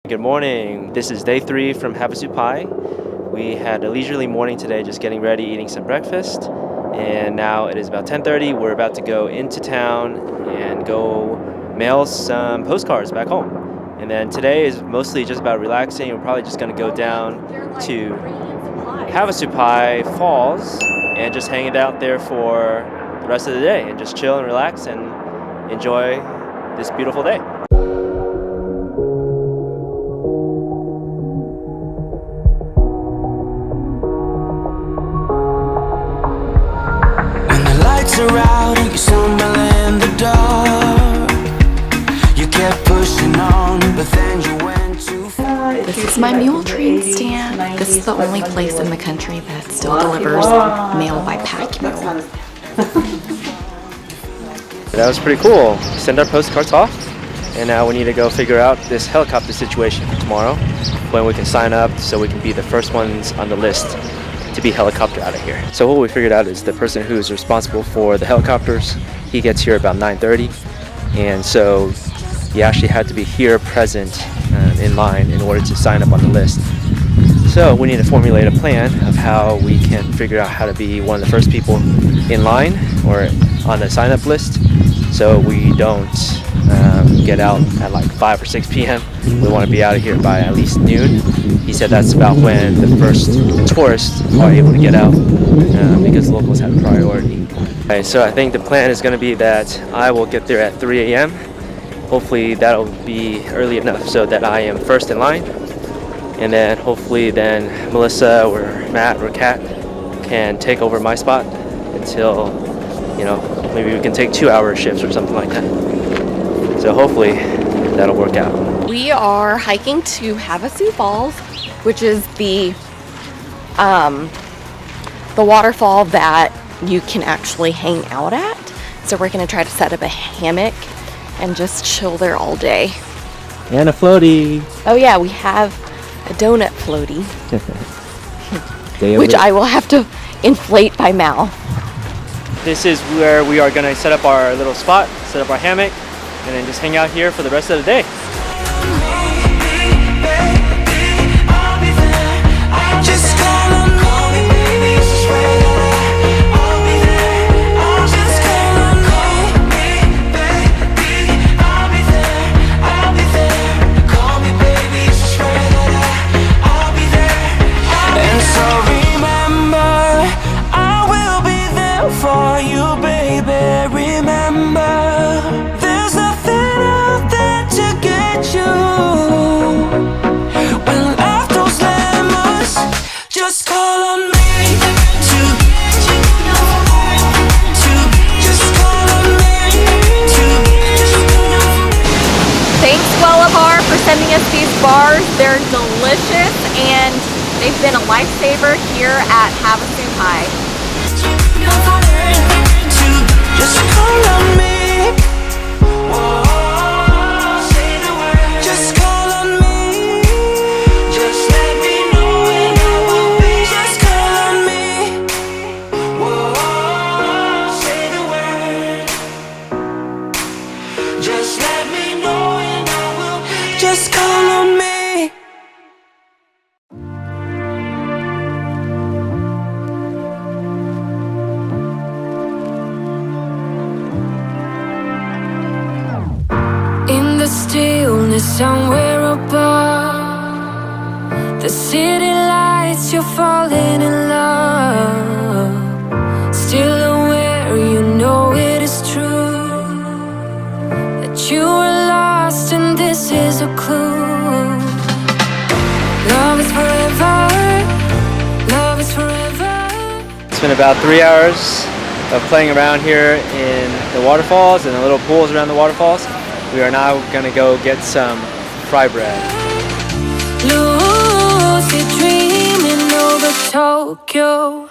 Good morning. This is day 3 from Havasupai. We had a leisurely morning today, just getting ready, eating some breakfast. And now it is about 10:30. We're about to go into town and go mail some postcards back home. And then today is mostly just about relaxing. We're probably just going to go down to Havasupai Falls and just hang it out there for the rest of the day and just chill and relax and enjoy this beautiful day. Out and you stumble in the dark. You kept pushing on, but then you went too far. This is my mule train stand. This is the only place in the country that still delivers mail by pack mule. That was pretty cool. Send our postcards off, and now we need to go figure out this helicopter situation for tomorrow, when we can sign up so we can be the first ones on the list to be helicopter out of here. So what we figured out is the person who is responsible for the helicopters, he gets here about 9:30, and so he actually had to be here present in line in order to sign up on the list. So we need to formulate a plan of how we can figure out how to be one of the first people in line or on the sign up list, so we don't get out at like 5 or 6 p.m. We want to be out of here by at least noon. He said that's about when the first tourists are able to get out because locals have priority. Okay, so I think the plan is going to be that I will get there at 3 a.m. Hopefully that'll be early enough so that I am first in line, and then hopefully then Melissa or Matt or Kat can take over my spot until, maybe we can take 2-hour shifts or something like that. So hopefully that'll work out. We are hiking to Havasu Falls, which is the waterfall that you can actually hang out at. So we're gonna try to set up a hammock and just chill there all day. And a floaty. Oh yeah, we have a donut floaty, which I will have to inflate by mouth. This is where we are gonna set up our little spot, set up our hammock, and then just hang out here for the rest of the day. For you, baby, remember, there's nothing out there to get you. When life throws lemons, just call on me to get you. Just call on me to get you. Thanks, Wellabar, for sending us these bars. They're delicious and they've been a lifesaver here at Havasupai. Just call on me. Whoa, say the word. Just call on me. Just let me know when I will be. Just call on me. Whoa, say the word. Just let me know when I will be. Just call on me. Stillness somewhere above the city lights, you're falling in love. Still aware, you know it is true that you were lost and this is a clue. Love is forever, love is forever. It's been about 3 hours of playing around here in the waterfalls and the little pools around the waterfalls. We are now gonna go get some fry bread. Lucid dreaming over Tokyo.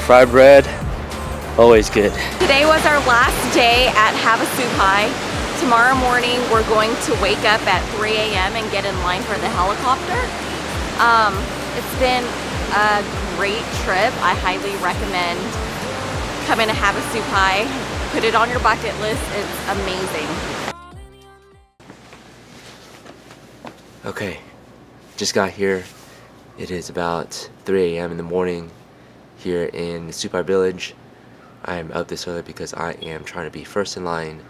Fry bread, always good. Today was our last day at Havasupai. tomorrow morning we're going to wake up at 3 a.m. and get in line for the helicopter. It's been a great trip. I highly recommend coming to Havasupai. Put it on your bucket list. It's amazing. Okay, just got here. It is about 3 a.m. in the morning here in Supai Village. I am up this early because I am trying to be first in line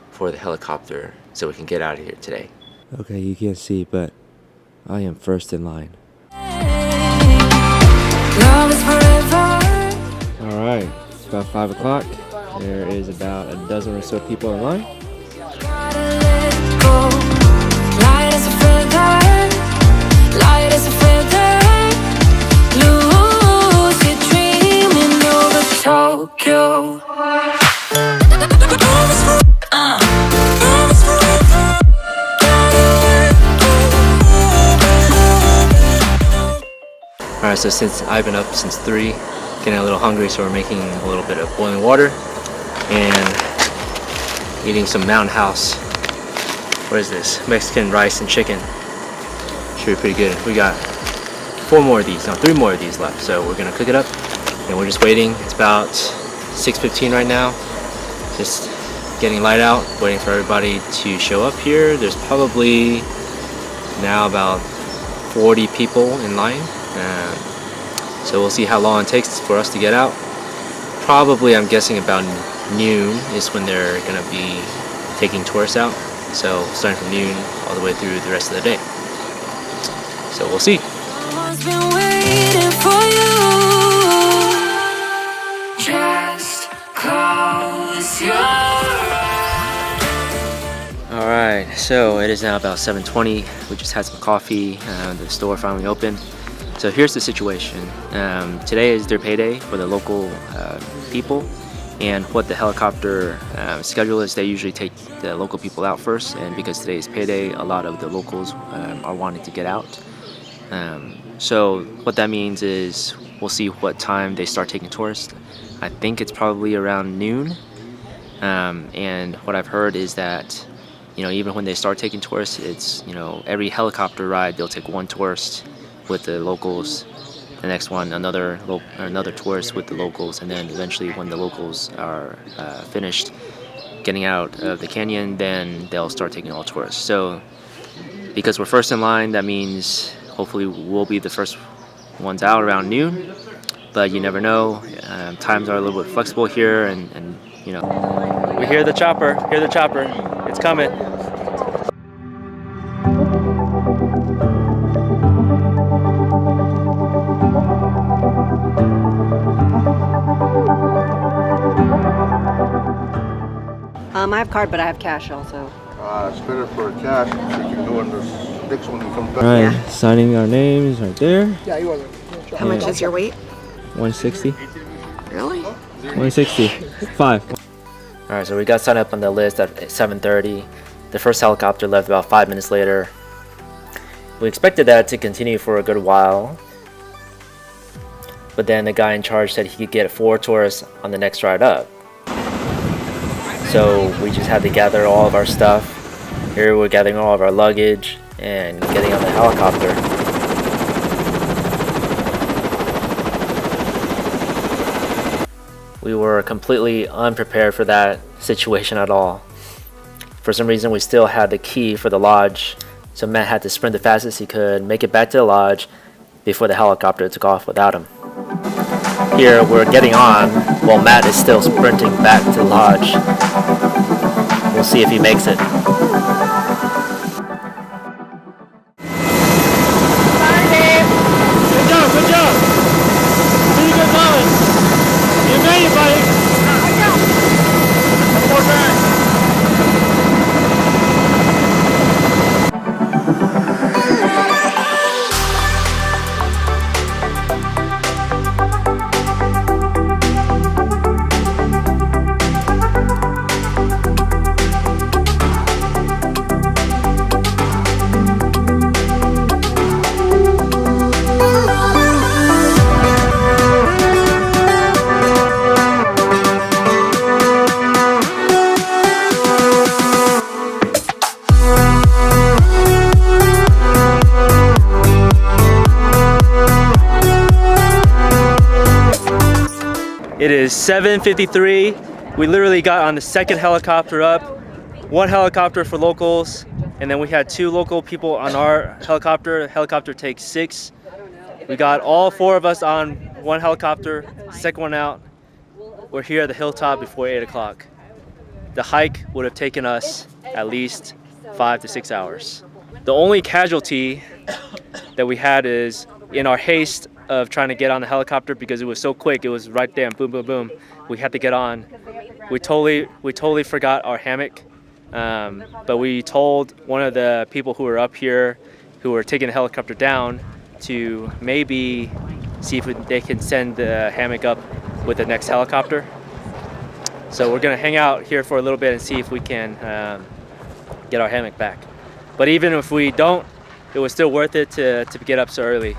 for the helicopter so we can get out of here today. Okay, you can't see, but I am first in line. Alright, it's about 5 o'clock. There is about a dozen or so people in line. Alright, so since I've been up since 3, getting a little hungry, so we're making a little bit of boiling water and eating some Mountain House. What is this? Mexican rice and chicken. Should be pretty good. We got 3 more of these left, so we're gonna cook it up and we're just waiting. It's about 6:15 right now, just getting light out, waiting for everybody to show up here. There's probably now about 40 people in line, so we'll see how long it takes for us to get out. Probably, I'm guessing about noon is when they're gonna be taking tourists out, so starting from noon all the way through the rest of the day. So we'll see. Someone's been waiting for you. Just close your eyes. Alright, so it is now about 7:20. We just had some coffee. The store finally opened. So here's the situation. Today is their payday for the local people, and what the helicopter schedule is, they usually take the local people out first, and because today is payday, a lot of the locals are wanting to get out. So what that means is we'll see what time they start taking tourists. I think it's probably around noon, and what I've heard is that, you know, even when they start taking tourists, it's, you know, every helicopter ride they'll take 1 tourist with the locals, the next one another tourist with the locals, and then eventually when the locals are finished getting out of the canyon, then they'll start taking all tourists. So because we're first in line, that means hopefully we'll be the first ones out around noon, but you never know. Times are a little bit flexible here, and you know. We hear the chopper, it's coming. I have card, but I have cash also. It's better for cash, so you can go in this next one and come back. Alright, signing our names right there. Yeah, you want to. How much is your weight? 160. Really? 160. 5. Alright, so we got signed up on the list at 7:30. The first helicopter left about 5 minutes later. We expected that to continue for a good while, but then the guy in charge said he could get 4 tourists on the next ride up. So we just had to gather all of our stuff. Here we're gathering all of our luggage and getting on the helicopter. We were completely unprepared for that situation at all. For some reason, we still had the key for the lodge, so Matt had to sprint the fastest he could, make it back to the lodge before the helicopter took off without him. Here, we're getting on while Matt is still sprinting back to the lodge. We'll see if he makes it. Sorry, babe. Good job! Pretty good going. You made it, buddy. One more time. It is 7:53. We literally got on the second helicopter up. One helicopter for locals, and then we had 2 local people on our helicopter. The helicopter takes 6. We got all 4 of us on one helicopter, second one out. We're here at the hilltop before 8 o'clock. The hike would have taken us at least 5 to 6 hours. The only casualty that we had is in our haste of trying to get on the helicopter, because it was so quick, it was right there, boom, boom, boom. We had to get on. We totally forgot our hammock, but we told one of the people who were up here, who were taking the helicopter down, to maybe see if they can send the hammock up with the next helicopter. So we're gonna hang out here for a little bit and see if we can get our hammock back. But even if we don't, it was still worth it to get up so early.